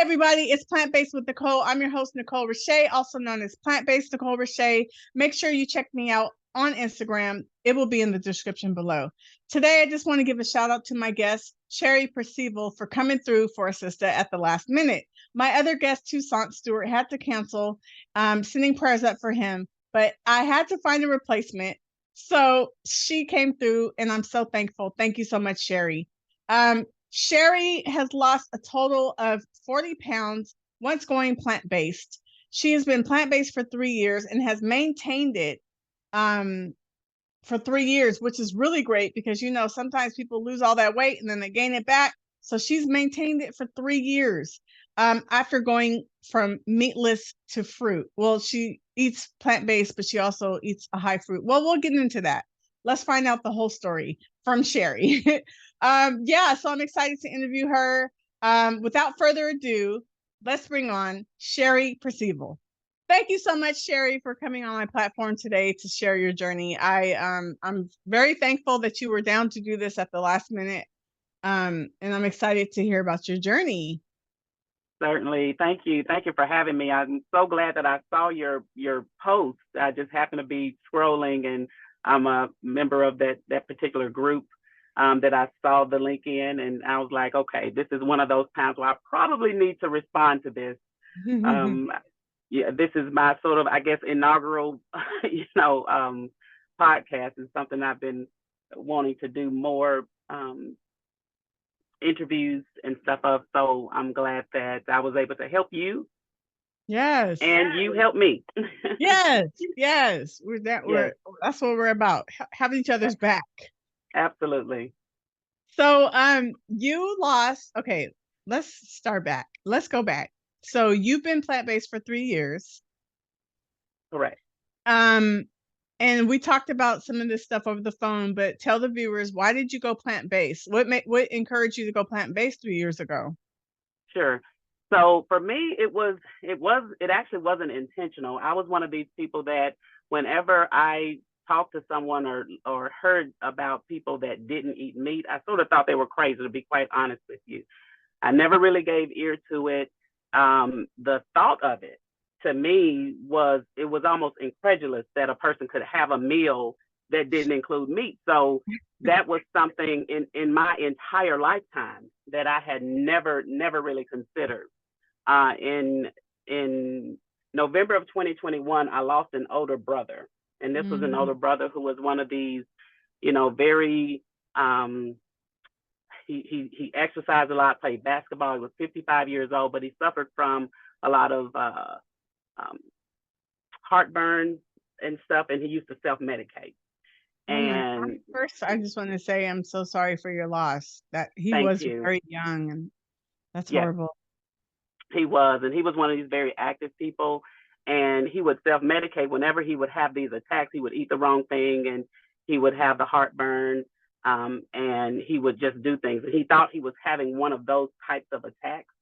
everybody, it's Plant Based with Nicole. I'm your host, Nicolershaeholiday, also known as Plant Based Nicolershaeholiday. Make sure you check me out on Instagram. It will be in the description below. Today, I just want to give a shout out to my guest, Sherry Percival, for coming through for a sister at the last minute. My other guest, Toussaint Stewart, had to cancel, sending prayers up for him, but I had to find a replacement. So she came through, and I'm so thankful. Thank you so much, Sherry. Sherry has lost a total of 40 pounds once going plant-based. She has been plant-based for 3 years and has maintained it for 3 years, which is really great because, you know, sometimes people lose all that weight and then they gain it back. So she's maintained it for 3 years after going from meatless to fruit. Well, she eats plant-based, but she also eats a high fruit. Well, we'll get into that. Let's find out the whole story from Sherry. So I'm excited to interview her. Without further ado, let's bring on Sherry Percival. Thank you so much, Sherry, for coming on my platform today to share your journey. I'm very thankful that you were down to do this at the last minute. And I'm excited to hear about your journey. Certainly. Thank you. Thank you for having me. I'm so glad that I saw your post. I just happened to be scrolling, and I'm a member of that particular group that I saw the link in, and I was like, okay, this is one of those times where I probably need to respond to this. This is my sort of, I guess, inaugural, podcast. Is something I've been wanting to do more interviews and stuff of. So I'm glad that I was able to help you. Yes. And you helped me. Yes. That's what we're about. Having each other's back. Absolutely. So you lost, okay, let's start back. Let's go back. So you've been plant-based for 3 years. Correct. And we talked about some of this stuff over the phone, but tell the viewers, why did you go plant-based? What encouraged you to go plant-based 3 years ago? Sure. So for me, it actually wasn't intentional. I was one of these people that whenever I talked to someone or heard about people that didn't eat meat, I sort of thought they were crazy, to be quite honest with you. I never really gave ear to it. The thought of it, to me, was almost incredulous that a person could have a meal that didn't include meat. So that was something in my entire lifetime that I had never really considered. In November of 2021, I lost an older brother. And this was an older brother who was one of these, very, he exercised a lot, played basketball. He was 55 years old, but he suffered from a lot of heartburn and stuff, and he used to self-medicate. And first, I just want to say I'm so sorry for your loss. That he was very young, and that's horrible. He was one of these very active people, and he would self-medicate. Whenever he would have these attacks, he would eat the wrong thing, and he would have the heartburn, and he would just do things. And he thought he was having one of those types of attacks.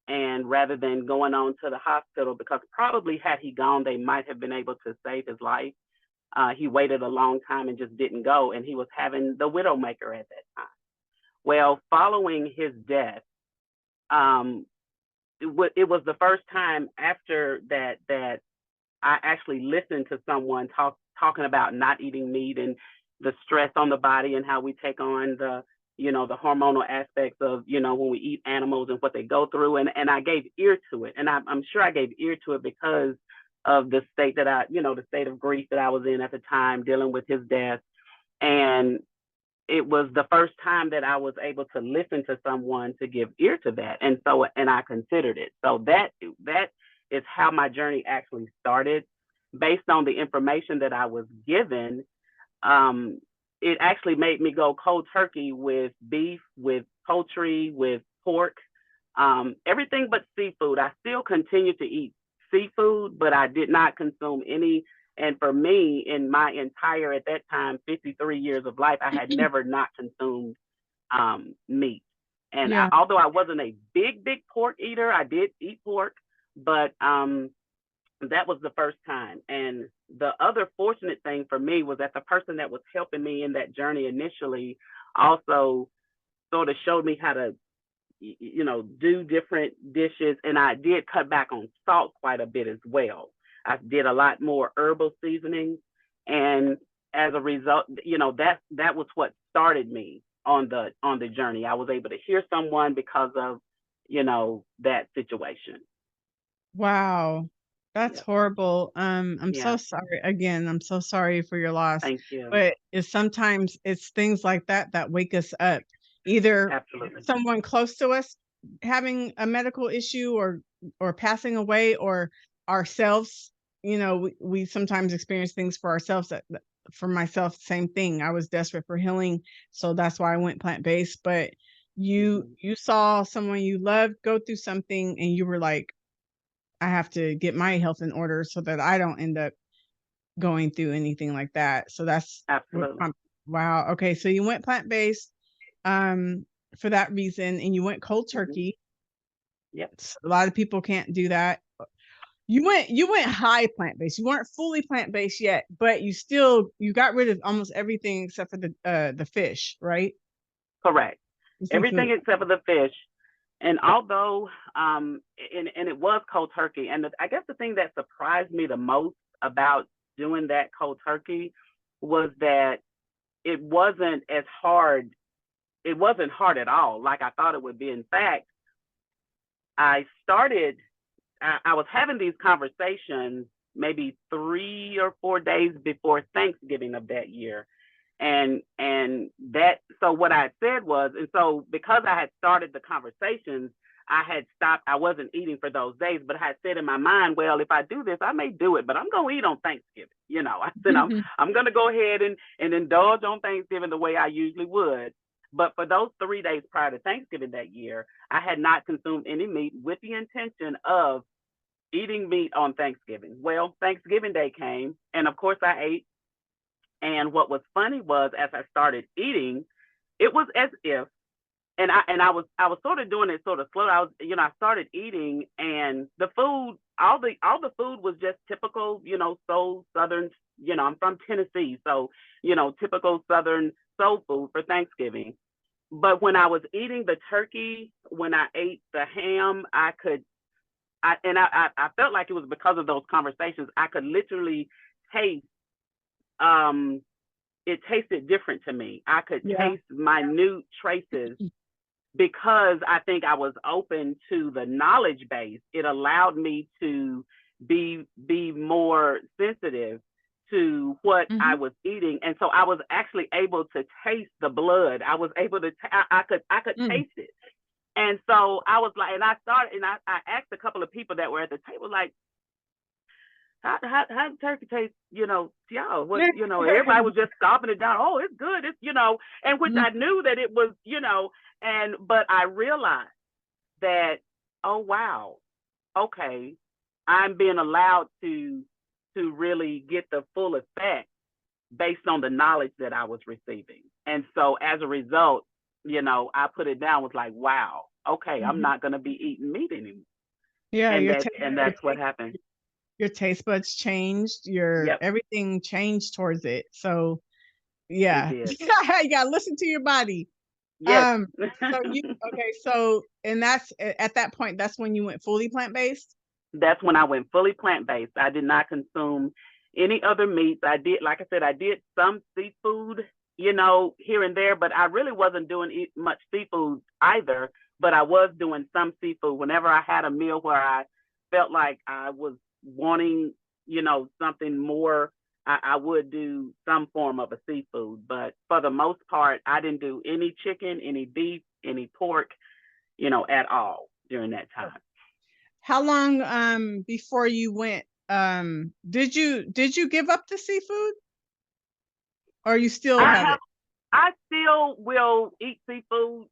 And rather than going on to the hospital, because probably had he gone, they might have been able to save his life. He waited a long time and just didn't go. And he was having the widowmaker at that time. Well, following his death, it was the first time after that I actually listened to someone talking about not eating meat and the stress on the body and how we take on the hormonal aspects of, when we eat animals and what they go through. And I gave ear to it. And I'm sure I gave ear to it because of the state that the state of grief that I was in at the time, dealing with his death. And it was the first time that I was able to listen to someone to give ear to that. And I considered it. So that is how my journey actually started. Based on the information that I was given, it actually made me go cold turkey with beef, with poultry, with pork, everything but seafood. I still continue to eat seafood, but I did not consume any. And for me, in my entire, at that time, 53 years of life, I had never not consumed meat. And although I wasn't a big pork eater, I did eat pork, but that was the first time. And the other fortunate thing for me was that the person that was helping me in that journey initially also sort of showed me how to, do different dishes. And I did cut back on salt quite a bit as well. I did a lot more herbal seasonings. And as a result, that was what started me on the journey. I was able to hear someone because of, that situation. Wow. That's Yeah. horrible. I'm so Yeah. sorry. Again, I'm so sorry for your loss. Thank you. But sometimes it's things like that that wake us up. Either Absolutely. someone close to us having a medical issue or passing away, or ourselves. We sometimes experience things for ourselves for myself, same thing. I was desperate for healing, so that's why I went plant-based. But you saw someone you loved go through something, and you were like, I have to get my health in order so that I don't end up going through anything like that. So that's what Absolutely. wow. Okay, so you went plant-based um for that reason, and you went cold turkey. Yep. A lot of people can't do that. You went high plant-based. You weren't fully plant-based yet, but you got rid of almost everything except for the fish, right? Correct. The seafood. Everything except for the fish. And although, and it was cold turkey, and I guess the thing that surprised me the most about doing that cold turkey was that it wasn't as hard. It wasn't hard at all, like I thought it would be. In fact, I started. I was having these conversations maybe 3 or 4 days before Thanksgiving of that year, and so what I said was, and so because I had started the conversations, I had stopped. I wasn't eating for those days, but I had said in my mind, well, if I do this, I may do it, but I'm gonna eat on Thanksgiving. I said I'm gonna go ahead and indulge on Thanksgiving the way I usually would. But for those 3 days prior to Thanksgiving that year, I had not consumed any meat with the intention of eating meat on Thanksgiving. Well, Thanksgiving Day came, and of course I ate. And what was funny was, as I started eating, it was as if, and I was sort of doing it sort of slow. I started eating, and the food, all the food was just typical, soul Southern. I'm from Tennessee, so typical Southern soul food for Thanksgiving. But when I was eating the turkey, when I ate the ham, I felt like it was because of those conversations. I could literally taste um it tasted different to me. I could Yeah. taste minute traces because I think I was open to the knowledge base. It allowed me to be more sensitive to what I was eating, and so I was actually able to taste the blood. I was able to. I could taste it. And so I was like, and I started, and I asked a couple of people that were at the table, like, how does turkey taste, to y'all? What, everybody was just scoffing it down. Oh, it's good. And which I knew that it was, but I realized that, oh, wow, okay, I'm being allowed to really get the full effect based on the knowledge that I was receiving. And so as a result, I put it down, was like, wow, okay, I'm not going to be eating meat anymore. Yeah, And that's what happened. your taste buds changed, Yep, everything changed towards it. So it yeah, did. you gotta listen to your body. Yes. Um, so okay, so and that's at that point, that's when you went fully plant-based? That's when I went fully plant-based. I did not consume any other meats. I did, like I said, I did some seafood, here and there, but I really wasn't doing much seafood either. But I was doing some seafood whenever I had a meal where I felt like I was wanting, something more. I would do some form of a seafood, but for the most part, I didn't do any chicken, any beef, any pork, at all during that time. How long before you went did you give up the seafood, or you still I have have it? I still will eat seafood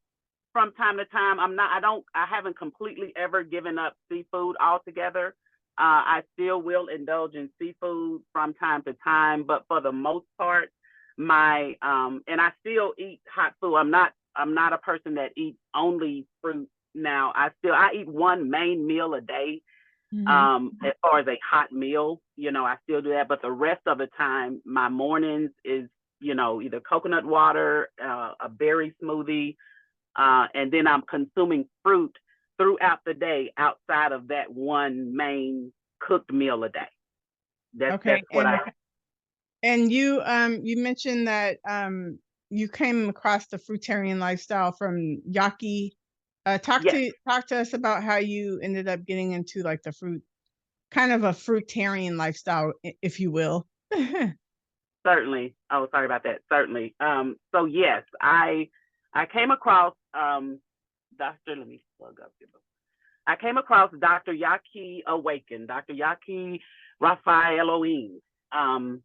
from time to time. I haven't completely ever given up seafood altogether. I still will indulge in seafood from time to time, but for the most part, and I still eat hot food. I'm not a person that eats only fruit now. I eat one main meal a day. As far as a hot meal, I still do that, but the rest of the time, my mornings is, either coconut water, a berry smoothie, and then I'm consuming fruit throughout the day outside of that one main cooked meal a day. That's what and you mentioned that you came across the fruitarian lifestyle from Yaki. Talk Yes. to us about how you ended up getting into like the fruit, kind of a fruitarian lifestyle, if you will. Certainly. Oh, sorry about that. Certainly. So yes, I came across Dr. Let me plug up here. I came across Dr. Yaki Awaken, Dr. Yaki Raphael Elohim, on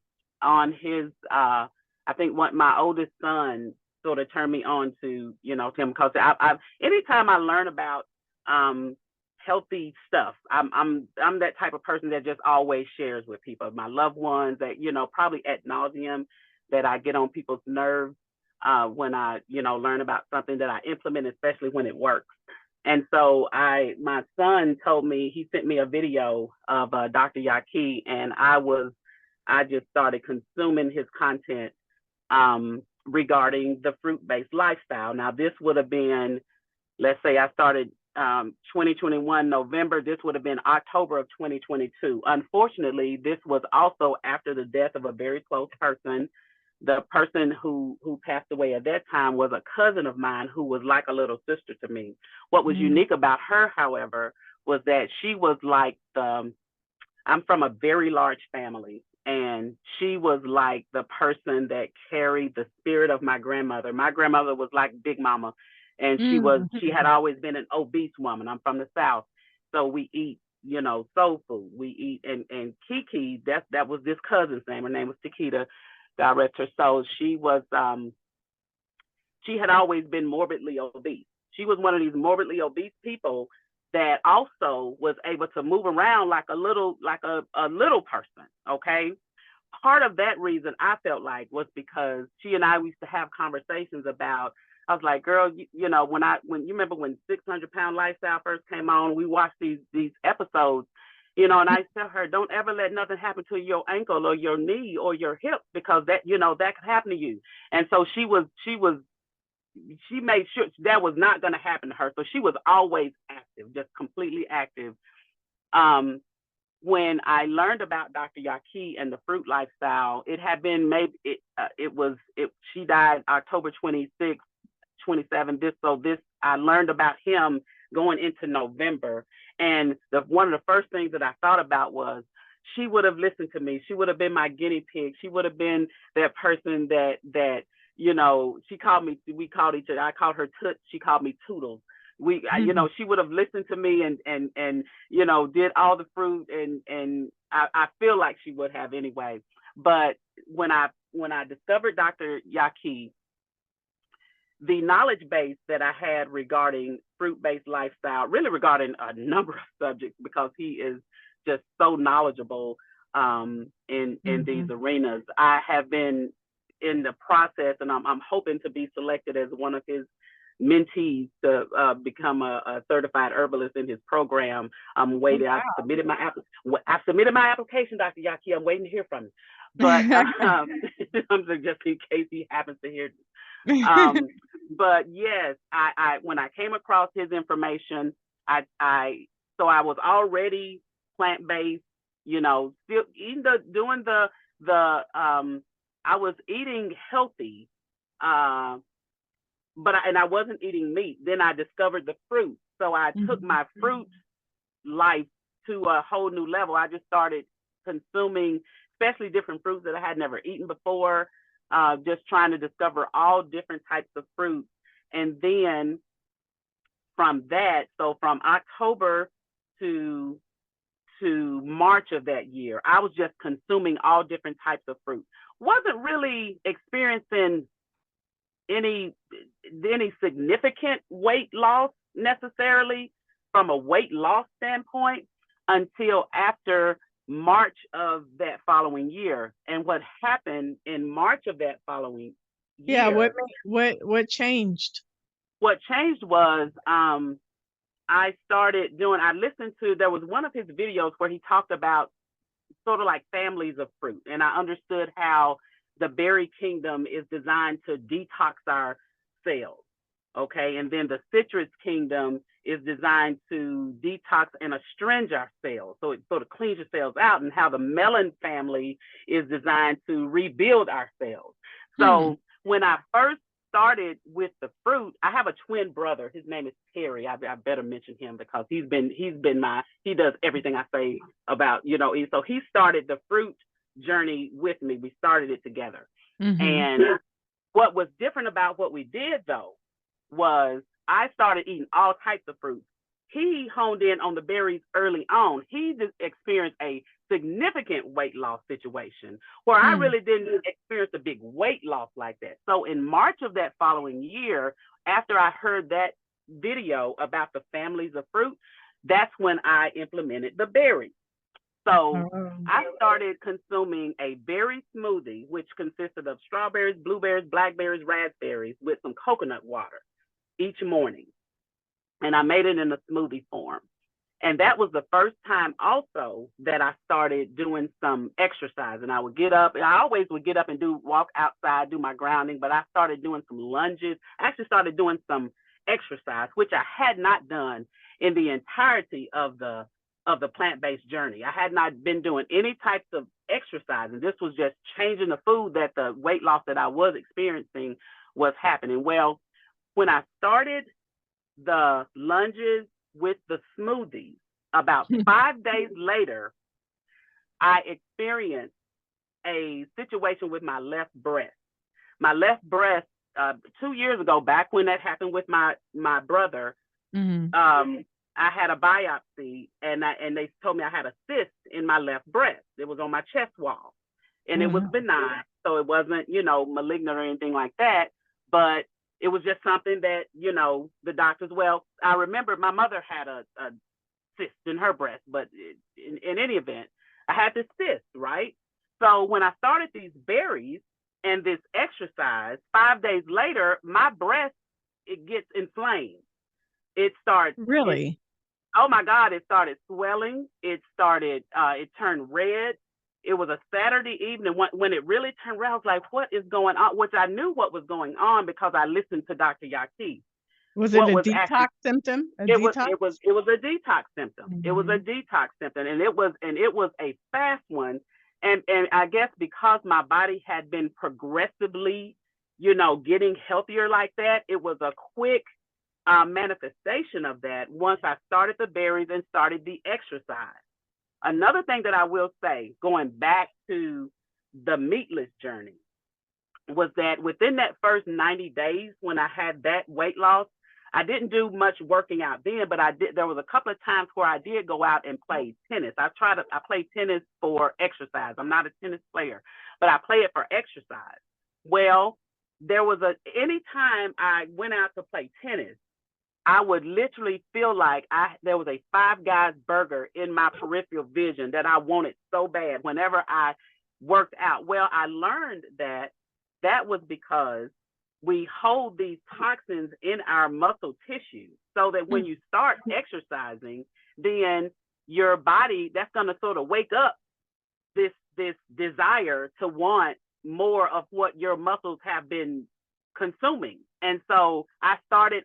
his I think what my oldest son sort of turned me on to, you know, Tim, because I anytime I learn about healthy stuff, I'm that type of person that just always shares with people, my loved ones, that, you know, probably ad nauseum, that I get on people's nerves when I, you know, learn about something that I implement, especially when it works. And so my son told me, he sent me a video of Dr. Yaki, and I just started consuming his content regarding the fruit-based lifestyle. Now, this would have been, let's say I started 2021 November, this would have been October of 2022. Unfortunately, this was also after the death of a very close person. The person who passed away at that time was a cousin of mine who was like a little sister to me. What was unique about her, however, was that she was like I'm from a very large family, and she was like the person that carried the spirit of my grandmother. My grandmother was like Big Mama, and she had always been an obese woman. I'm from the South, so we eat, you know, soul food. We eat, and Kiki, that was this cousin's name. Her name was Takita, God rest her soul. She had always been morbidly obese. She was one of these morbidly obese people that also was able to move around like a little person. Okay. Part of that reason I felt like was because she and I used to have conversations about, I was like, girl, you know, when you remember when 600-pound lifestyle first came on, we watched these episodes, you know, and I tell her, don't ever let nothing happen to your ankle or your knee or your hip, because that, you know, that could happen to you. And so she made sure that was not going to happen to her. So she was always active, just completely active. When I learned about Dr. Yaki and the fruit lifestyle, it had been she died October 26, 27. I learned about him going into November. And one of the first things that I thought about was, she would have listened to me. She would have been my guinea pig. She would have been that person that, you know, we called each other, I called her Toots, she called me Toodles. You know, she would have listened to me and you know, did all the fruit, and I feel like she would have anyway. But when I discovered Dr. Yaki, the knowledge base that I had regarding fruit-based lifestyle, really regarding a number of subjects, because he is just so knowledgeable in these arenas. I have been in the process, and I'm hoping to be selected as one of his mentees to become a certified herbalist in his program. I'm waiting. Wow. I've submitted my application, Dr. Yaki. I'm waiting to hear from him. But just in case he happens to hear this. But yes, I when I came across his information, I was already plant-based, you know, still eating I was eating healthy, but I wasn't eating meat. Then I discovered the fruit. So I took my fruit life to a whole new level. I just started consuming, especially different fruits that I had never eaten before, just trying to discover all different types of fruits. And then from that, so from October to March of that year, I was just consuming all different types of fruit. Wasn't really experiencing any significant weight loss necessarily from a weight loss standpoint until after March of that following year. And what happened in March of that following year? Yeah, what changed? What changed was I listened to, there was one of his videos where he talked about sort of like families of fruit. And I understood how the berry kingdom is designed to detox our cells. Okay, and then the citrus kingdom is designed to detox and astringe our cells, so it sort of cleans your cells out, and how the melon family is designed to rebuild our cells. So when I first started with the fruit, I have a twin brother. His name is Terry. I better mention him because he does everything I say about, so he started the fruit journey with me. We started it together. And what was different about what we did though was I started eating all types of fruits. He honed in on the berries early on. He just experienced a significant weight loss situation where I really didn't experience a big weight loss like that. So in March of that following year, after I heard that video about the families of fruit, that's when I implemented the berries. So I started consuming a berry smoothie, which consisted of strawberries, blueberries, blackberries, raspberries with some coconut water each morning. And I made it in a smoothie form. And that was the first time also that I started doing some exercise. And I would get up, and I always would get up and walk outside, do my grounding, but I started doing some lunges. I actually started doing some exercise, which I had not done in the entirety of the plant-based journey. I had not been doing any types of exercise, and this was just changing the food that the weight loss that I was experiencing was happening. Well, when I started the lunges with the smoothies, about 5 days later, I experienced a situation with my left breast. My left breast, 2 years ago, back when that happened with my brother, I had a biopsy, and they told me I had a cyst in my left breast. It was on my chest wall, and it was benign, so it wasn't, malignant or anything like that. But it was just something that, the doctors. Well, I remember my mother had a cyst in her breast, but in any event, I had this cyst, right? So when I started these berries and this exercise, 5 days later, my breast, it gets inflamed. It starts Really. Oh my God, it started swelling. It turned red. It was a Saturday evening. When it really turned red, I was like, what is going on? Which I knew what was going on because I listened to Dr. Yaki. Was it a detox symptom? It was a detox symptom. It was a detox symptom, and it was a fast one. And I guess because my body had been progressively, getting healthier like that, it was a quick manifestation of that once I started the berries and started the exercise. Another thing that I will say, going back to the meatless journey, was that within that first 90 days when I had that weight loss, I didn't do much working out then, but I did. There was a couple of times where I did go out and play tennis. I play tennis for exercise. I'm not a tennis player, but I play it for exercise. Well, anytime I went out to play tennis, I would literally feel like there was a Five Guys burger in my peripheral vision that I wanted so bad whenever I worked out. Well, I learned that was because we hold these toxins in our muscle tissue, so that when you start exercising, then your body, that's going to sort of wake up this desire to want more of what your muscles have been consuming. And so I started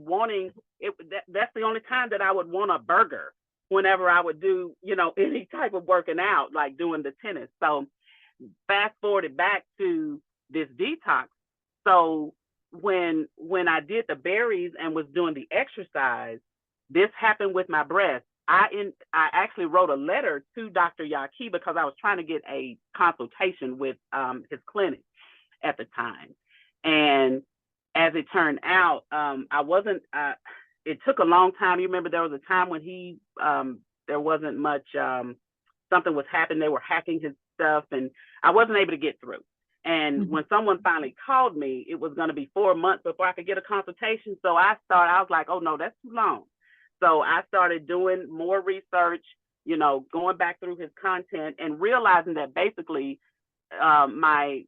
wanting it. That's the only time that I would want a burger, whenever I would do, any type of working out, like doing the tennis. So fast forwarded back to this detox. So when I did the berries and was doing the exercise, this happened with my breast. I actually wrote a letter to Dr. Yaki because I was trying to get a consultation with his clinic at the time. And as it turned out, it took a long time. You remember there was a time when there wasn't much, something was happening. They were hacking his stuff, and I wasn't able to get through. And when someone finally called me, it was going to be 4 months before I could get a consultation. So I was like, oh no, that's too long. So I started doing more research, going back through his content and realizing that basically I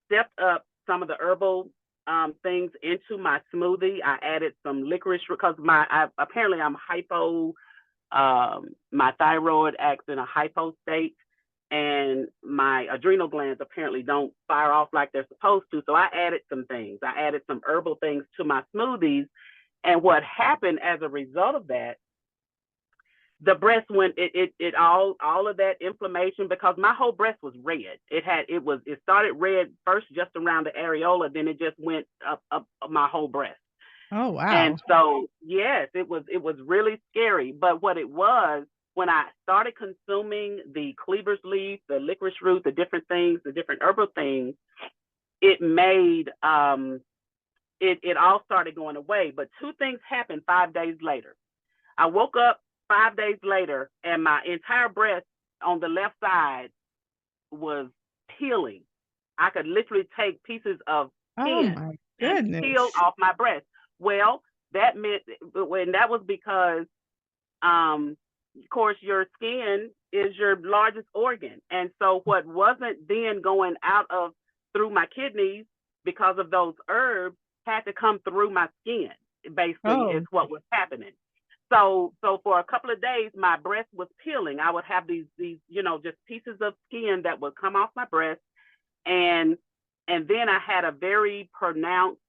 stepped up some of the herbal things into my smoothie. I added some licorice because apparently I'm hypo, my thyroid acts in a hypo state. and my adrenal glands apparently don't fire off like they're supposed to. So I added some things. I added some herbal things to my smoothies. And what happened as a result of that, the breast went it all of that inflammation, because my whole breast was red. It started red first just around the areola, then it just went up my whole breast. Oh, And wow. so yes, it was really scary. But what it was, when I started consuming the cleaver's leaf, the licorice root, the different things, the different herbal things, it made it all started going away. But two things happened 5 days later. I woke up 5 days later, and my entire breast on the left side was peeling. I could literally take pieces of Oh skin my and peel goodness. off my breast. Well, that meant, when that was because, of course, your skin is your largest organ, and so what wasn't then going out of through my kidneys because of those herbs had to come through my skin. Basically, is Oh, what was happening. So for a couple of days, my breast was peeling. I would have these just pieces of skin that would come off my breast, and then I had a very pronounced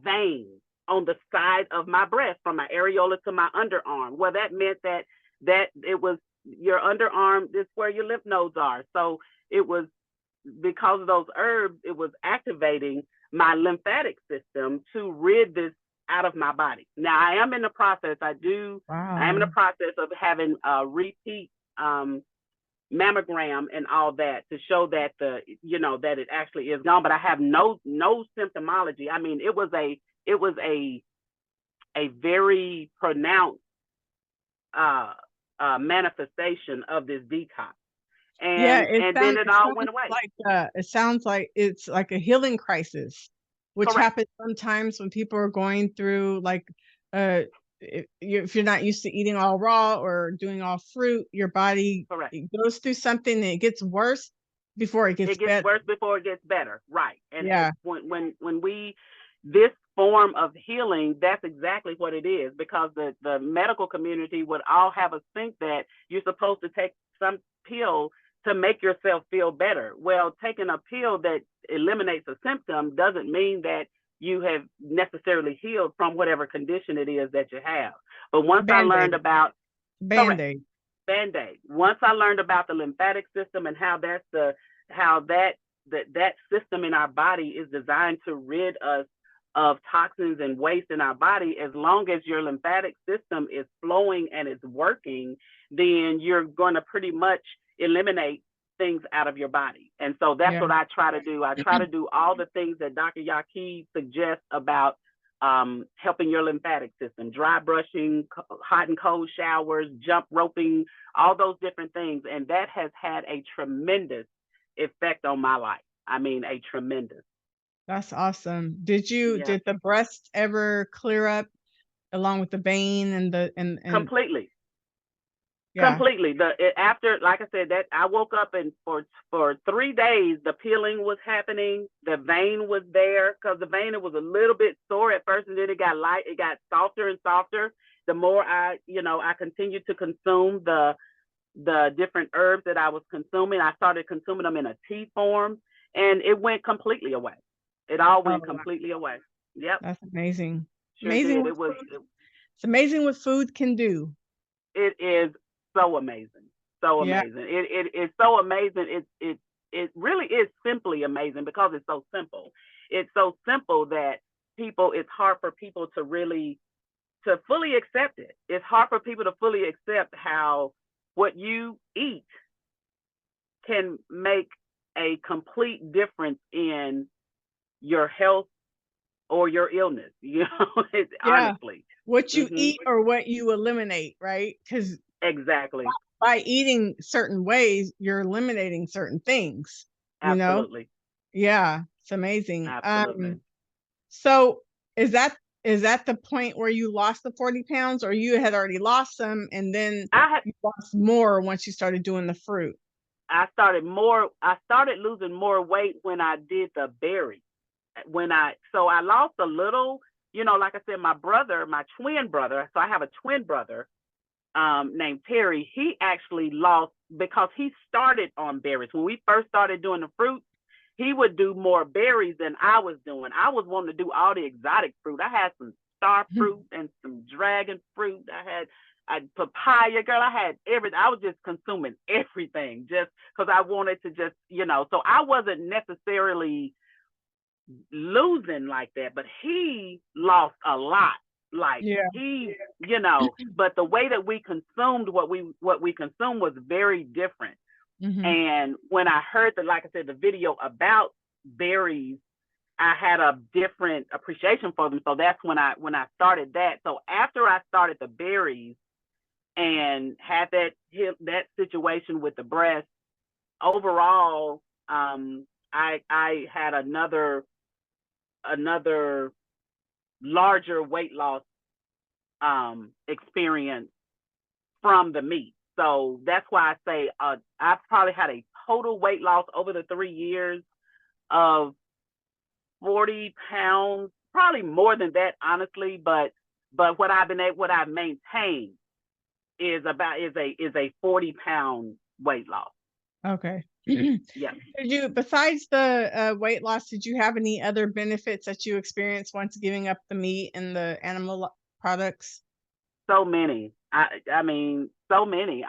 vein on the side of my breast from my areola to my underarm. Well, that meant that it was your underarm is where your lymph nodes are. So it was, because of those herbs, it was activating my lymphatic system to rid this out of my body. Now I am in the process. I am in the wow. process of having a repeat mammogram and all that to show that that it actually is gone. But I have no symptomology. I mean, it was a very pronounced manifestation of this detox, Yeah, and then it all went away. it sounds like it's like a healing crisis, which Correct. happens sometimes when people are going through like if you're not used to eating all raw or doing all fruit, your body Correct. it goes through something and it gets worse before it gets It gets better. worse before it gets better, right? And Yeah, when we this form of healing, that's exactly what it is, because the medical community would all have us think that you're supposed to take some pill to make yourself feel better. Well, taking a pill that eliminates a symptom doesn't mean that you have necessarily healed from whatever condition it is that you have. But once I learned band-aid, about correct, band-aid. Band-Aid. Once I learned about the lymphatic system and how that system in our body is designed to rid us of toxins and waste in our body, as long as your lymphatic system is flowing and it's working, then you're going to pretty much eliminate things out of your body. And so that's Yeah. what I try to do. I try to do all the things that Dr. Yaqui suggests about helping your lymphatic system, dry brushing, hot and cold showers, jump roping, all those different things. And that has had a tremendous effect on my life. I mean, a tremendous. That's awesome. Yeah, Did the breast ever clear up along with the vein and the and completely. yeah. Completely. After, like I said, that I woke up, and for 3 days the peeling was happening. The vein was there, because the vein, it was a little bit sore at first, and then it got light. It got softer and softer. The more I continued to consume the different herbs that I was consuming. I started consuming them in a tea form, and it went completely away. It all Oh, went completely away. Yep, that's amazing. sure did. It was. It's amazing what food can do. It is so amazing, so Yeah, amazing. It is so amazing. It really is simply amazing, because it's so simple. It's so simple that it's hard for people to really to fully accept it. It's hard for people to fully accept how what you eat can make a complete difference in your health or your illness. It's yeah. honestly. What you Hmm. eat or what you eliminate, right? Because Exactly. by eating certain ways, you're eliminating certain things, you know? Absolutely. Yeah, it's amazing. Absolutely. So is that the point where you lost the 40 pounds, or you had already lost some and then I had you lost more once you started doing the fruit? I started losing more weight when I did the berry. So I lost a little, like I said, my twin brother, so I have a twin brother. named Terry, he actually lost because he started on berries. When we first started doing the fruits, he would do more berries than I was doing. I was wanting to do all the exotic fruit. I had some star fruit and some dragon fruit. I had papaya, girl. I had everything. I was just consuming everything just because I wanted to just, so I wasn't necessarily losing like that, but he lost a lot. Like he, but the way that we consumed what we consumed was very different. And when I heard like I said, the video about berries, I had a different appreciation for them. So that's when I started that. So after I started the berries and had that situation with the breast, overall, I had another larger weight loss experience from the meat. So that's why I say I've probably had a total weight loss over the 3 years of 40 pounds, probably more than that, honestly. But what I've maintained is a 40-pound weight loss. Okay. Yeah. Besides the weight loss, did you have any other benefits that you experienced once giving up the meat and the animal products? So many. I mean, so many.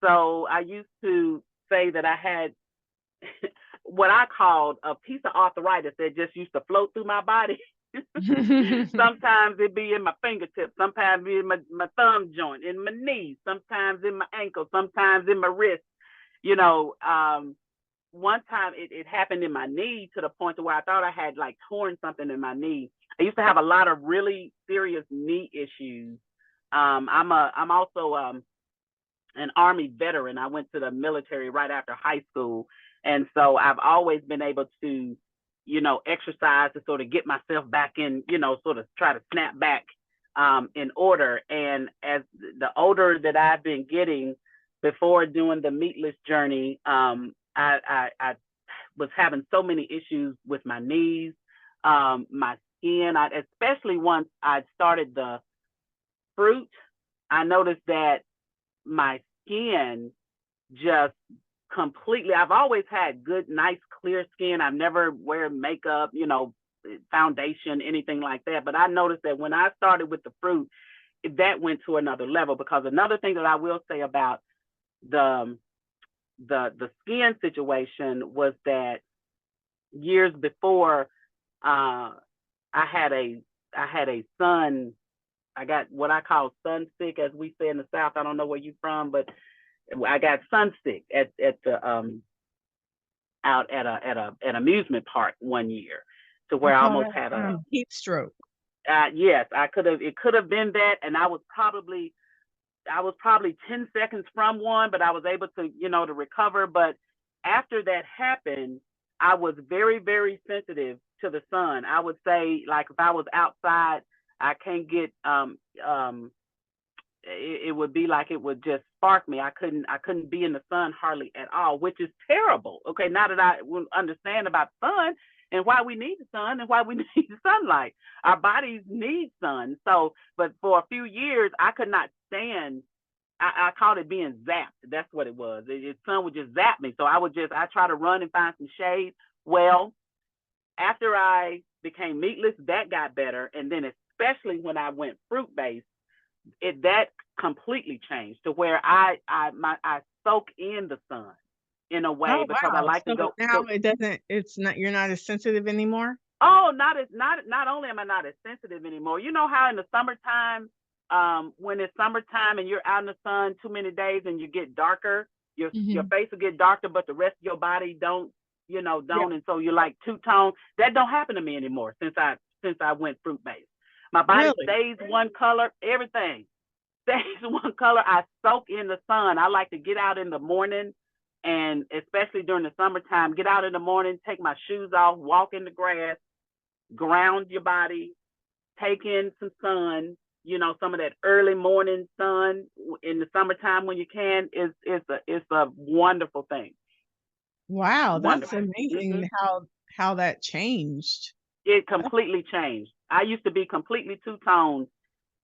So I used to say that I had what I called a piece of arthritis that just used to float through my body. Sometimes it'd be in my fingertips, sometimes in my thumb joint, in my knees, sometimes in my ankle, sometimes in my wrist. One time it happened in my knee to the point to where I thought I had like torn something in my knee. I used to have a lot of really serious knee issues. I'm also an Army veteran. I went to the military right after high school. And so I've always been able to, exercise to sort of get myself back in, sort of try to snap back in order. And as the older that I've been getting, before doing the meatless journey, I was having so many issues with my knees, my skin. Especially once I started the fruit, I noticed that my skin just completely, I've always had good, nice, clear skin. I've never wear makeup, foundation, anything like that. But I noticed that when I started with the fruit, that went to another level. Because another thing that I will say about the skin situation was that years before, I had a son. I got what I call sun sick, as we say in the South. I don't know where you're from, but I got sun sick at the out at an amusement park one year, to where I almost had a heat stroke. Yes, it could have been that, and I was probably 10 seconds from one, but I was able to, to recover. But after that happened, I was very, very sensitive to the sun. I would say, like, if I was outside, I can't get, it would be like it would just spark me. I couldn't be in the sun hardly at all, which is terrible. Okay, now that I understand about the sun and why we need the sun and why we need the sunlight. Our bodies need sun. So, but for a few years, I could not stand. I called it being zapped. That's what it was. The sun would just zap me. So I try to run and find some shade. Well, after I became meatless, that got better. And then especially when I went fruit-based, that completely changed to where I soak in the sun in a way, because I like to go. Now you're not as sensitive anymore? Oh, not only am I not as sensitive anymore. You know how in the summertime, when it's summertime and you're out in the sun too many days and you get darker, your face will get darker, but the rest of your body don't. And so you're like two-tone. That don't happen to me anymore since I went fruit-based. My body stays one color, everything stays one color. I soak in the sun. I like to get out in the morning, and especially during the summertime, get out in the morning, take my shoes off, walk in the grass, ground your body, take in some sun, some of that early morning sun in the summertime when you can. It's a wonderful thing. Wow, that's amazing how that changed. It completely changed. I used to be completely two-toned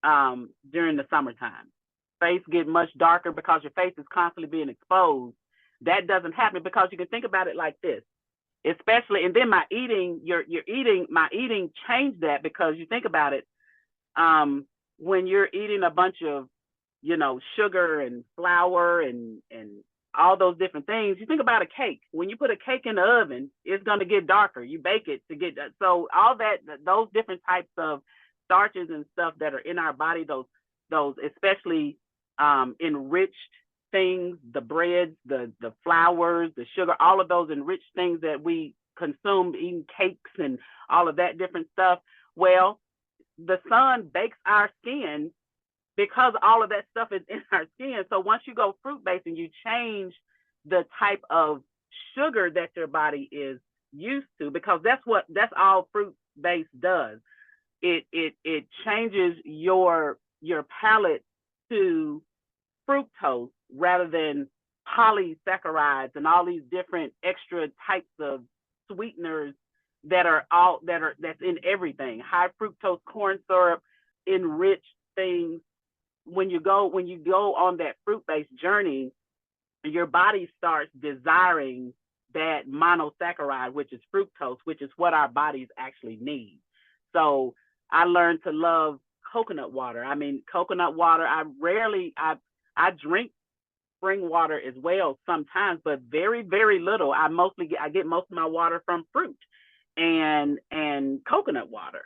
during the summertime. face get much darker because your face is constantly being exposed. That doesn't happen because you can think about it like this, especially, and then my eating, my eating changed that because you think about it, when you're eating a bunch of, sugar and flour and all those different things, you think about a cake. When you put a cake in the oven, it's going to get darker. You bake it to get, so all that, those different types of starches and stuff that are in our body, those especially enriched things, the breads, the flours, the sugar, all of those enriched things that we consume eating cakes and all of that different stuff. Well, the sun bakes our skin because all of that stuff is in our skin. So once you go fruit-based and you change the type of sugar that your body is used to, because that's all fruit-based does. It changes your palate to fructose rather than polysaccharides and all these different extra types of sweeteners that's in everything. High fructose corn syrup, enriched things. When you go on that fruit-based journey, your body starts desiring that monosaccharide, which is fructose, which is what our bodies actually need. So I learned to love coconut water. I mean, coconut water, I drink spring water as well sometimes, but very, very little. I get most of my water from fruit and coconut water.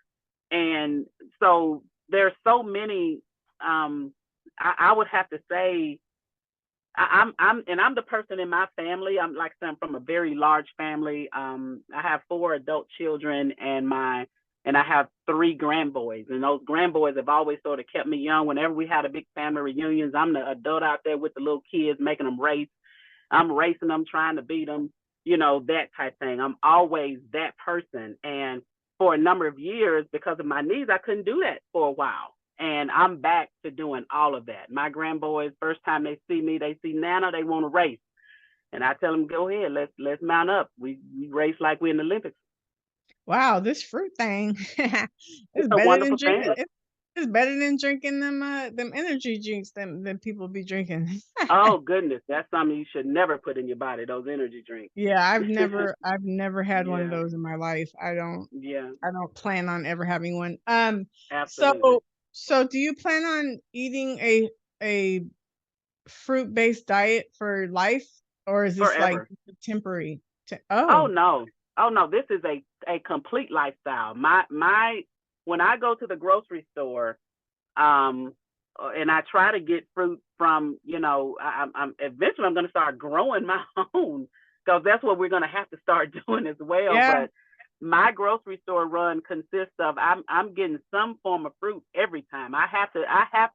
And so there's so many, I would have to say, I'm the person in my family. I'm like I said, I'm from a very large family. I have 4 adult children and I have 3 grandboys, and those grandboys have always sort of kept me young. Whenever we had a big family reunions, I'm the adult out there with the little kids, making them race. I'm racing them, trying to beat them, that type thing. I'm always that person. And for a number of years, because of my knees, I couldn't do that for a while. And I'm back to doing all of that. My grandboys, first time they see me, they see Nana, they want to race. And I tell them, go ahead, let's mount up. We race like we're in the Olympics. Wow, this fruit thing It's is a better than wonderful drinking. thing. It's better than drinking them energy drinks than people be drinking. Oh goodness, that's something you should never put in your body. Those energy drinks. Yeah, I've never had one of Yeah, those in my life. yeah, I don't plan on ever having one. So absolutely. so do you plan on eating a fruit-based diet for life, or is this like Forever. temporary? Oh Oh, no, oh no. This is a complete lifestyle. My when I go to the grocery store, um, and I try to get fruit from, I'm eventually I'm going to start growing my own, because that's what we're going to have to start doing as well. yeah. But my grocery store run consists of, I'm getting some form of fruit every time. I have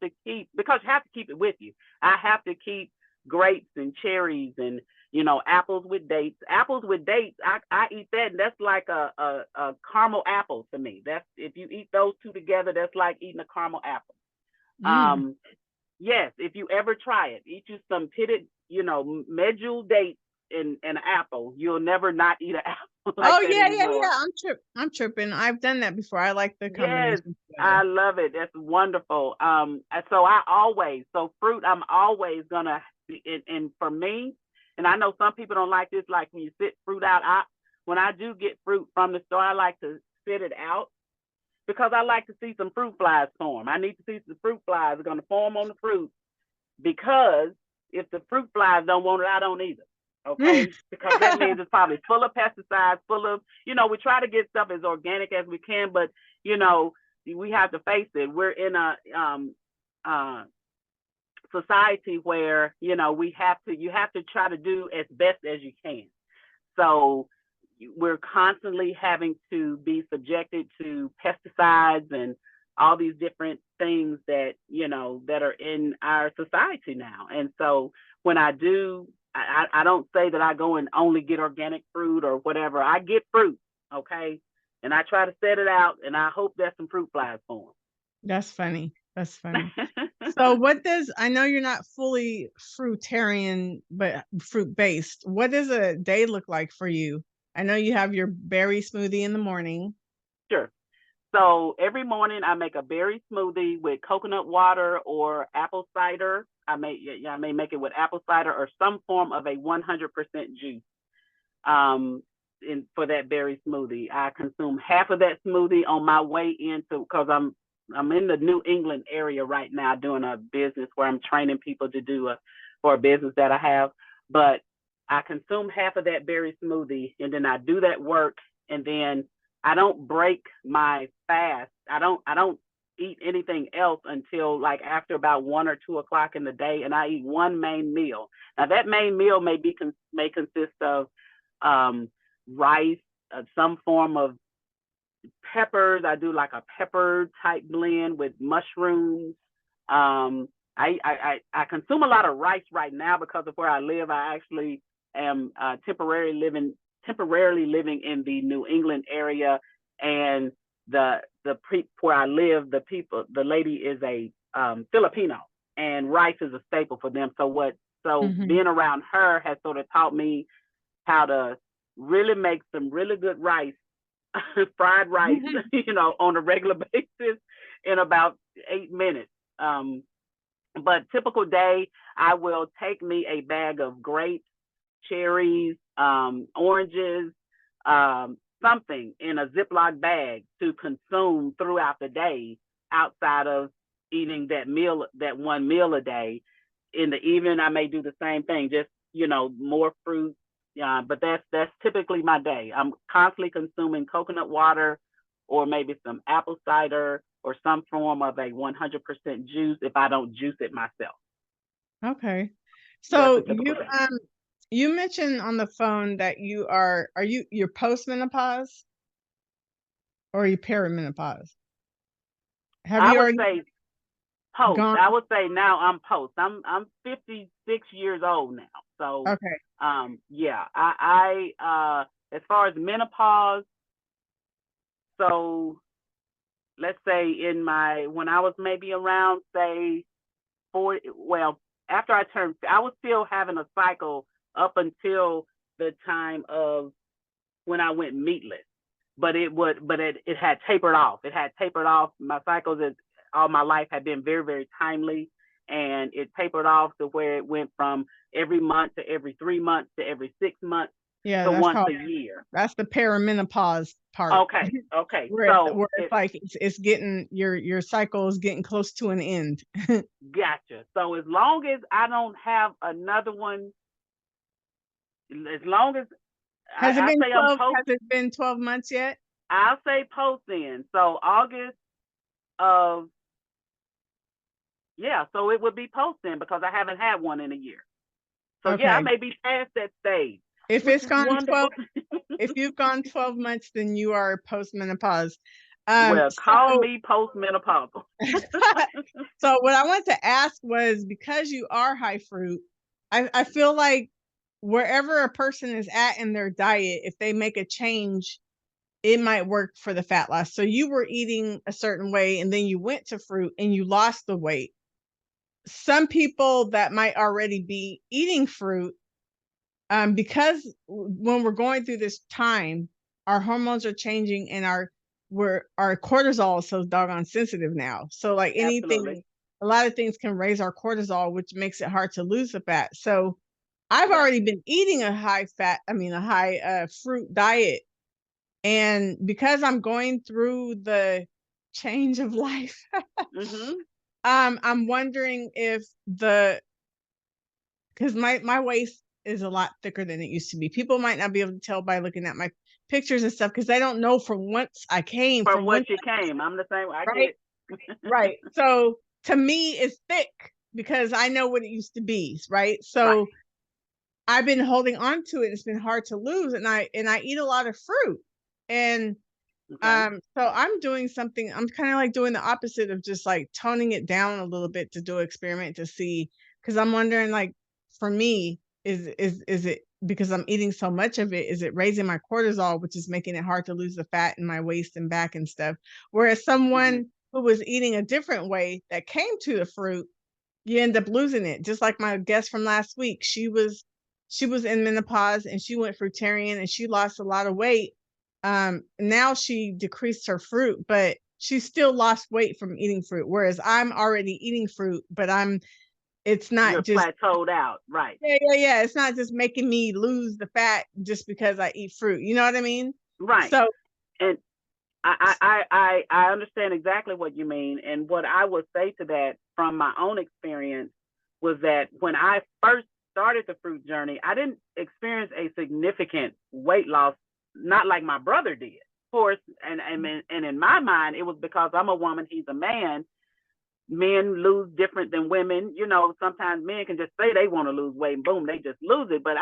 to keep, because you have to keep it with you. I have to keep grapes and cherries and, apples with dates. Apples with dates, I eat that, and that's like a caramel apple to me. That's, if you eat those two together, that's like eating a caramel apple. Mm. Yes, if you ever try it, eat you some pitted, medjool dates and an apple. You'll never not eat an apple like Oh that yeah, yeah, anymore. yeah. I'm tripping. I've done that before. I like the Yes, combination I together. love it. That's wonderful. And so fruit, I'm always gonna, and for me, and I know some people don't like this, like when you sit fruit out. When I do get fruit from the store, I like to sit it out because I like to see some fruit flies form. I need to see some fruit flies are going to form on the fruit, because if the fruit flies don't want it, I don't either. Okay, because that means it's probably full of pesticides, full of, we try to get stuff as organic as we can, but you know, we have to face it. We're in a uh, society where, you have to try to do as best as you can. So we're constantly having to be subjected to pesticides and all these different things that, that are in our society now. And so when I do, I don't say that I go and only get organic fruit or whatever. I get fruit, okay? And I try to set it out, and I hope that some fruit flies for That's funny. That's funny. them. So I know you're not fully fruitarian, but fruit based. What does a day look like for you? I know you have your berry smoothie in the morning. Sure. So every morning I make a berry smoothie with coconut water or apple cider. I may make it with apple cider or some form of a 100% juice. For that berry smoothie, I consume half of that smoothie on my way into, because I'm in the New England area right now doing a business where I'm training people to do for a business that I have. But I consume half of that berry smoothie, and then I do that work, and then I don't break my fast. I don't eat anything else until like after about 1 or 2 o'clock in the day, and I eat one main meal. Now that main meal may consist of rice, some form of peppers. I do like a pepper type blend with mushrooms. I consume a lot of rice right now because of where I live. I actually am temporarily living in the New England area, and where I live, the lady is a Filipino, and rice is a staple for them. So being around her has sort of taught me how to really make some really good rice, fried rice, on a regular basis in about 8 minutes. But typical day, I will take me a bag of grapes, cherries, oranges, something in a Ziploc bag to consume throughout the day outside of eating that one meal a day. In the evening, I may do the same thing, just, more fruit. But that's typically my day. I'm constantly consuming coconut water or maybe some apple cider or some form of a 100% juice if I don't juice it myself. Okay. So you mentioned on the phone that you're postmenopause or are you perimenopause? Have I you would already say post. gone? I would say now I'm post. I'm 56 years old now. So Okay. yeah, I as far as menopause, so let's say when I was maybe around say 40, well, after I turned, I was still having a cycle up until the time of when I went meatless. But it had tapered off. It had tapered off. My cycles all my life had been very, very timely, and it tapered off to where it went from every month to every 3 months to every 6 months Yeah, to once a year. that's the perimenopause part. Okay. Where So it's like it's getting your cycle is getting close to an end. Gotcha. So as long as I don't have another one, as long as Has it I been say I'm 12? post, Has it been 12 months yet? I'll say post in. So August of so it would be post in because I haven't had one in a year. So yeah, I Okay. may be past that stage, If which it's is gone 12, wonderful. if you've gone 12 months, then you are postmenopause. Well, call So me postmenopausal. so what I wanted to ask was, because you are high fruit, I feel like wherever a person is at in their diet, if they make a change, it might work for the fat loss. So you were eating a certain way and then you went to fruit and you lost the weight. Some people that might already be eating fruit, because when we're going through this time, our hormones are changing and our cortisol is so doggone sensitive now. So like Absolutely. anything, a lot of things can raise our cortisol, which makes it hard to lose the fat. So I've Right. already been eating a high fruit diet. And because I'm going through the change of life, Mhm. I'm wondering if because my waist is a lot thicker than it used to be. People might not be able to tell by looking at my pictures and stuff because they don't know from whence I came, From from what whence, you came, I'm the same. I get right? it. Right. So to me, it's thick because I know what it used to be, right? Right. So I've been holding on to it. It's been hard to lose, and I eat a lot of fruit, and Okay. so I'm doing something. I'm kind of like doing the opposite of just like toning it down a little bit to do an experiment to see, because I'm wondering, like, for me, is it because I'm eating so much of it, is it raising my cortisol, which is making it hard to lose the fat in my waist and back and stuff? Whereas Mhm. someone who was eating a different way that came to the fruit, you end up losing it. Just like my guest from last week, she was in menopause and she went fruitarian and she lost a lot of weight. Now she decreased her fruit, but she still lost weight from eating fruit, whereas I'm already eating fruit, but it's You're not just, plateaued out, right? yeah. It's not just making me lose the fat just because I eat fruit. You know what I mean? Right. So, And I understand exactly what you mean. And what I would say to that from my own experience was that when I first started the fruit journey, I didn't experience a significant weight loss, not like my brother did. Of course, and in my mind, it was because I'm a woman, he's a man. Men lose different than women. You know, sometimes men can just say they want to lose weight and boom, they just lose it. But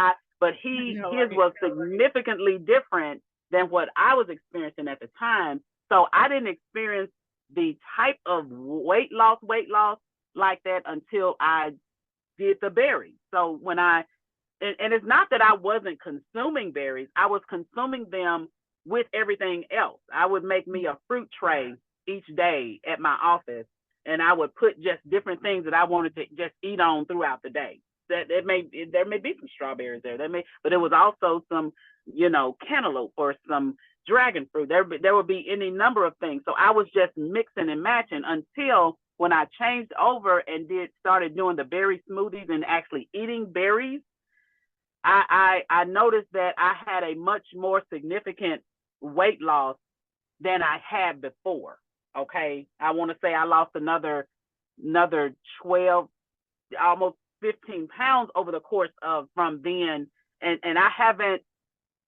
his was significantly different than what I was experiencing at the time. So I didn't experience the type of weight loss like that until I did the berries. So and it's not that I wasn't consuming berries, I was consuming them with everything else. I would make me a fruit tray each day at my office, and I would put just different things that I wanted to just eat on throughout the day. There may be some strawberries there, but it was also some, cantaloupe or some dragon fruit. There would be any number of things. So I was just mixing and matching until when I changed over and started doing the berry smoothies and actually eating berries. I noticed that I had a much more significant weight loss than I had before. Okay. I want to say I lost another 12, almost 15 pounds over the course of from then. And I haven't,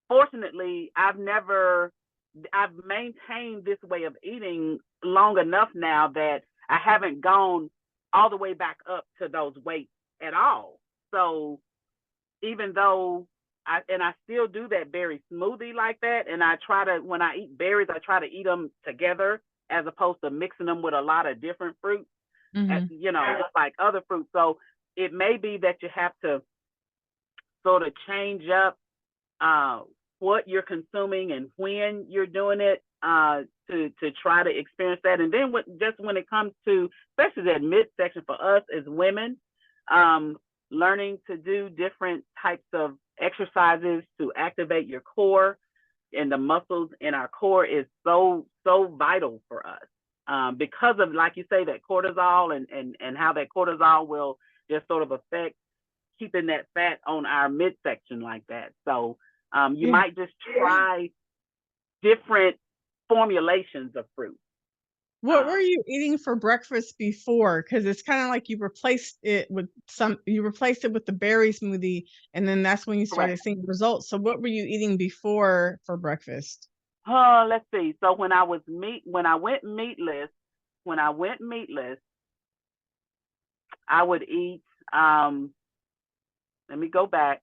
fortunately, I've maintained this way of eating long enough now that I haven't gone all the way back up to those weights at all. So even though I still do that berry smoothie like that, and when I eat berries, I try to eat them together as opposed to mixing them with a lot of different fruits, like other fruits. So it may be that you have to sort of change up what you're consuming and when you're doing it to try to experience that. And then when it comes to, especially that midsection for us as women, learning to do different types of exercises to activate your core and the muscles in our core is so vital for us, because of, like you say, that cortisol and how that cortisol will just sort of affect keeping that fat on our midsection like that. So you might just try different formulations of fruit. What were you eating for breakfast before? Because it's kind of like you replaced it with the berry smoothie, and then that's when you started seeing results. So what were you eating before for breakfast? Let's see. So when I went meatless, I would eat, let me go back.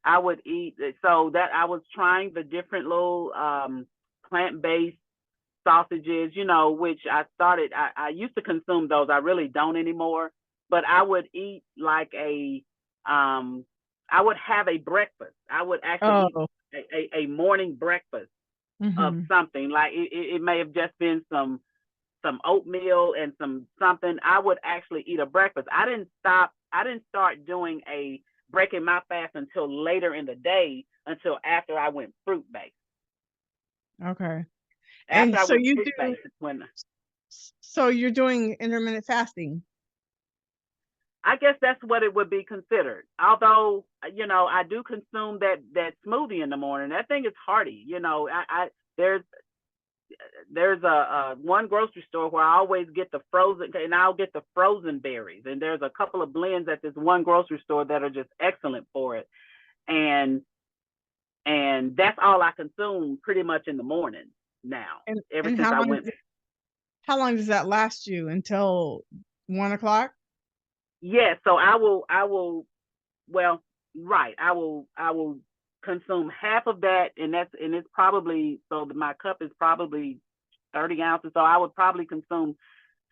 I would eat, so that I was trying the different little plant-based sausages, which I used to consume those. I really don't anymore, but I would eat like I would have a breakfast. I would actually eat a morning breakfast of something. Like it may have just been some oatmeal and something. I would actually eat a breakfast. I didn't start doing breaking my fast until later in the day, until after I went fruit based. Okay. After And so so you're doing intermittent fasting? I guess that's what it would be considered. Although, I do consume that smoothie in the morning. That thing is hearty. There's a one grocery store where I always get the frozen, and I'll get the frozen berries. And there's a couple of blends at this one grocery store that are just excellent for it. And that's all I consume pretty much in the morning now. Ever since I went. How long does that last you? Until 1 o'clock? Yeah. So I will, well, right. I will consume half of that, and it's probably, so my cup is probably 30 ounces. So I would probably consume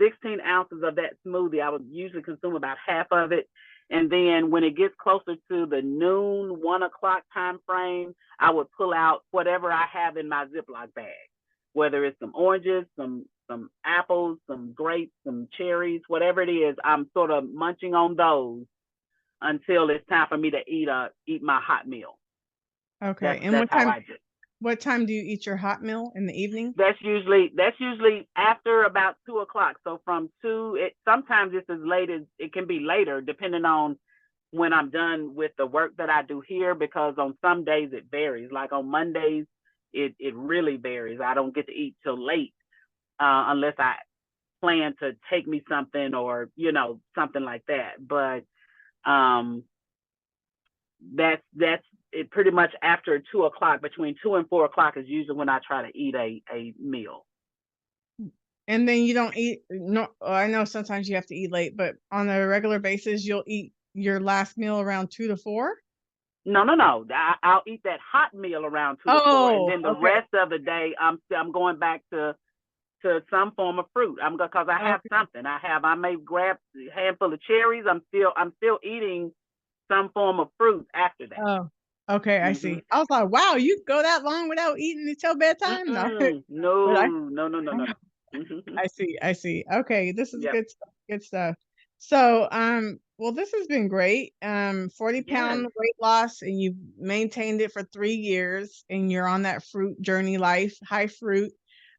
16 ounces of that smoothie. I would usually consume about half of it. And then when it gets closer to the noon, 1 o'clock time frame, I would pull out whatever I have in my Ziploc bag, whether it's some oranges, some apples, some grapes, some cherries, whatever it is. I'm sort of munching on those until it's time for me to eat my hot meal. Okay. That's how I do. What time do you eat your hot meal in the evening? That's usually after about 2 o'clock. So from two, sometimes it's as late as it can be later, depending on when I'm done with the work that I do here. Because on some days it varies. Like on Mondays, it really varies. I don't get to eat till late unless I plan to take me something or something like that. But um, that's it. Pretty much after 2 o'clock, between 2 and 4 o'clock is usually when I try to eat a meal. And then you don't eat, no, I know sometimes you have to eat late, but on a regular basis, you'll eat your last meal around 2 to 4? No. I'll eat that hot meal around 2 to 4, and Oh, then the okay. rest of the day, I'm going back to some form of fruit. Because I have Okay. something. I may grab a handful of cherries. I'm still eating some form of fruit after that. Oh, okay. I Mm-hmm. see. I was like, wow, you go that long without eating until bedtime? No, Mm-mm. but No. I see. I see. Okay, this is Yep. good stuff. Good stuff. So, well, this has been great. 40-pound Yes. weight loss, and you've maintained it for 3 years, and you're on that fruit journey life, high fruit.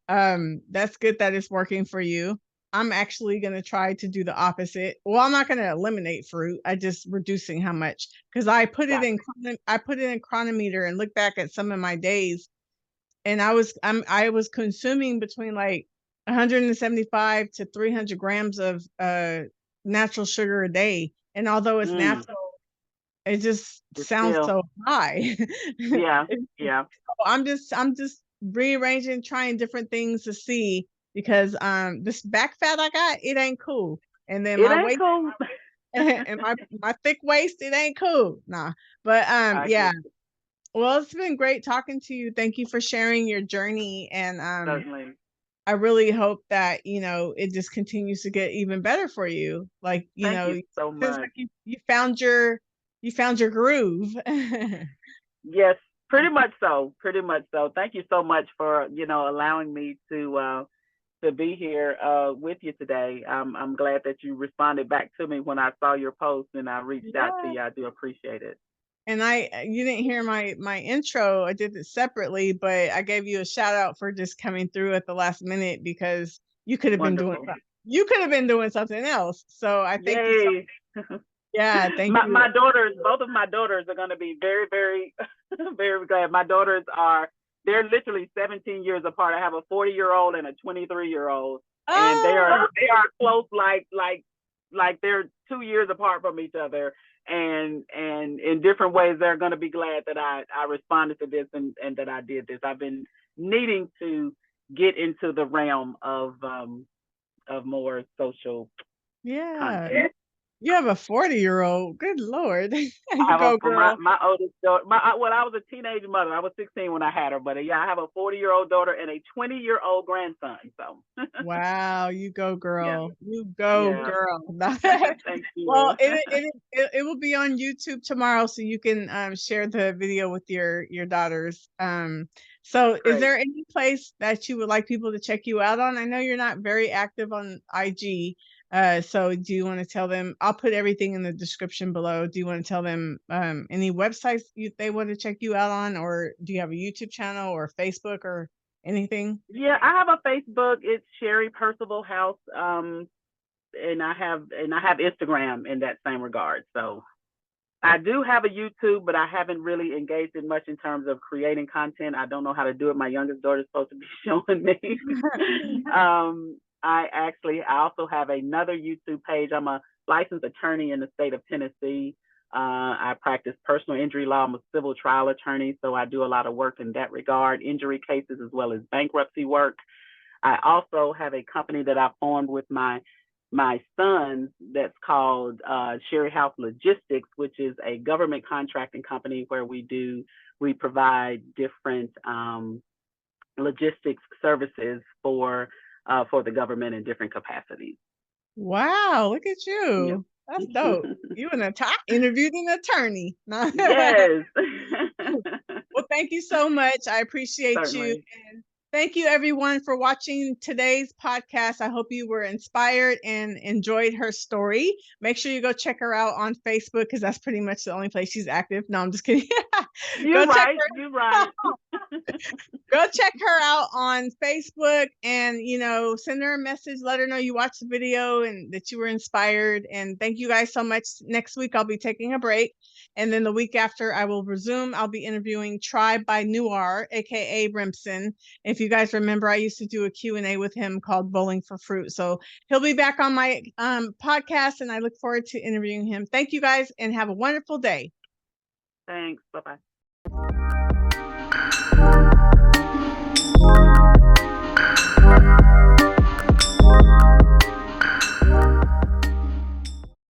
That's good that it's working for you. I'm actually gonna try to do the opposite. Well, I'm not gonna eliminate fruit. I just reducing how much, because Gotcha. I put it in Chronometer and look back at some of my days, and I was consuming between like 175 to 300 grams of natural sugar a day. And although it's Mm. natural, it just It's sounds still. so high. Yeah. Yeah. So I'm just rearranging, trying different things to see, because this back fat I got, it ain't cool. And then It my ain't waist cool. and my thick waist, it ain't cool. Nah. But I yeah. get it. Well, it's been great talking to you. Thank you for sharing your journey. And Certainly. I really hope that, it just continues to get even better for you. Like, Thank you it so seems much. like you found your groove. Yes, pretty much so. Pretty much so. Thank you so much for allowing me to be here with you today. I'm glad that you responded back to me when I saw your post and I reached out to Yeah. you. I do appreciate it. And you didn't hear my intro. I did it separately, but I gave you a shout out for just coming through at the last minute, because Wonderful. you could have been doing something else. So I thank you so. Yay. Yeah, thank you. My daughters, both of my daughters are going to be very, very, very glad. My daughters they're literally 17 years apart. I have a 40-year-old and a 23-year-old, and they Oh, are close, like they're 2 years apart from each other. And in different ways, they're going to be glad that I responded to this and that I did this. I've been needing to get into the realm of more social yeah. content. You have a 40-year-old. Good Lord. I You have go, for my girl. oldest daughter. Well, I was a teenage mother. I was 16 when I had her, but yeah, I have a 40-year-old daughter and a 20-year-old grandson. So Wow, you go, yeah, girl. You go, yeah. girl. Thank Well, you. it will be on YouTube tomorrow, so you can share the video with your daughters. So is Great. there any place that you would like people to check you out on? I know you're not very active on IG. So do you want to tell them? I'll put everything in the description below. Do you want to tell them any websites they want to check you out on, or do you have a YouTube channel or Facebook or anything? Yeah, I have a Facebook. It's Sherry Percival House. And I have Instagram in that same regard. So I do have a YouTube, but I haven't really engaged in much in terms of creating content. I don't know how to do it. My youngest daughter is supposed to be showing me. I also have another YouTube page. I'm a licensed attorney in the state of Tennessee. I practice personal injury law. I'm a civil trial attorney, so I do a lot of work in that regard, injury cases as well as bankruptcy work. I also have a company that I formed with my son that's called Sherry House Logistics, which is a government contracting company where we provide different logistics services for the government in different capacities. Wow, look at Yep. you. That's dope. You interviewed an attorney. Yes. Well, thank you so much. I appreciate you. Certainly. And thank you, everyone, for watching today's podcast. I hope you were inspired and enjoyed her story. Make sure you go check her out on Facebook, because that's pretty much the only place she's active. No, I'm just kidding. You're Go check right. You're her. right. Go check her out on Facebook and, send her a message. Let her know you watched the video and that you were inspired. And thank you guys so much. Next week, I'll be taking a break. And then the week after, I will resume. I'll be interviewing Tribe by Noir, aka Brimson. If you guys remember, I used to do a Q&A with him called Bowling for Fruit. So he'll be back on my podcast, and I look forward to interviewing him. Thank you guys, and have a wonderful day. Thanks. Bye-bye.